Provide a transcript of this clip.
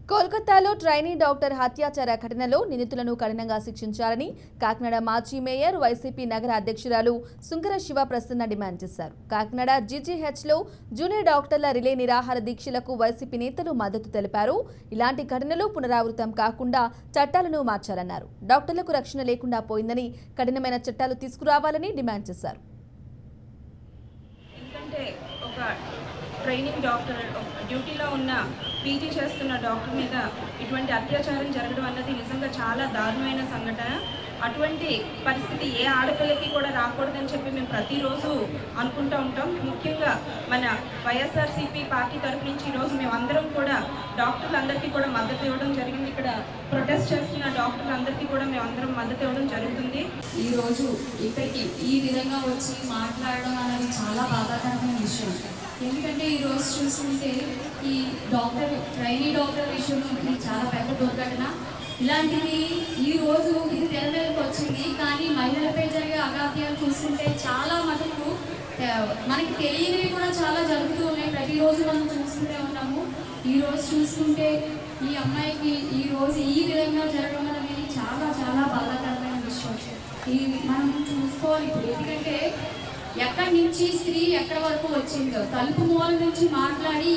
కోల్కతాలో trainee doctor హత్యాచార ఘటనలో నిందితులను కఠినంగా శిక్షించాలని కాకినాడ మాజీ మేయర్ వైసీపీ నగర అధ్యక్షురాలు సుంకర శివ ప్రసన్న డిమాండ్ చేశారు. కాకినాడ జీజీహెచ్లో జూనియర్ డాక్టర్ల రిలే నిరాహార దీక్షలకు వైసీపీ నేతలు మద్దతు తెలిపారు. ఇలాంటి ఘటనలు పునరావృతం కాకుండా చట్టాలను మార్చాలన్నారు. డాక్టర్లకు రక్షణ లేకుండా పోయిందని కఠినమైన చట్టాలు తీసుకురావాలని డిమాండ్ చేశారు. ట్రైనింగ్ డాక్టర్ డ్యూటీలో ఉన్న పీజీ చేస్తున్న డాక్టర్ మీద ఇటువంటి అత్యాచారం జరగడం అన్నది నిజంగా చాలా దారుణమైన సంఘటన. అటువంటి పరిస్థితి ఏ ఆడపిల్లకి కూడా రాకూడదని చెప్పి మేము ప్రతిరోజు అనుకుంటూ ఉంటాం. ముఖ్యంగా మన వైఎస్ఆర్సీపీ పార్టీ తరఫు నుంచి ఈరోజు మేమందరం కూడా డాక్టర్లందరికీ కూడా మద్దతు ఇవ్వడం జరిగింది. ఇక్కడ ప్రొటెస్ట్ చేస్తున్న డాక్టర్లందరికీ కూడా మేమందరం మద్దతు ఇవ్వడం జరుగుతుంది. ఈరోజు ఇక్కడికి ఈ విధంగా వచ్చి మాట్లాడడం అనేది చాలా బాధాకరమైన విషయం. ఎందుకంటే ఈరోజు చూసుకుంటే ఈ ట్రైనీ డాక్టర్ విషయంలో ఇది చాలా పెద్ద దుర్ఘటన. ఇలాంటిది ఈరోజు ఇది తెర మీదకి వచ్చింది. కానీ మహిళలపై జరిగే అగాత్యాలు చూసుకుంటే చాలా మటుకు మనకి తెలియనివి కూడా చాలా జరుగుతూ ఉన్నాయి. ప్రతిరోజు మనం చూస్తూనే ఉన్నాము. ఈరోజు చూసుకుంటే ఈ అమ్మాయికి ఈరోజు ఈ విధంగా జరగడం అనేది చాలా చాలా బాధాకరమైన విషయం. ఇది మనం చూసుకోవాలి ఇప్పుడు. ఎందుకంటే ఎక్కడి నుంచి స్త్రీ ఎక్కడి వరకు వచ్చిందో తలుపు మూల నుంచి మాట్లాడి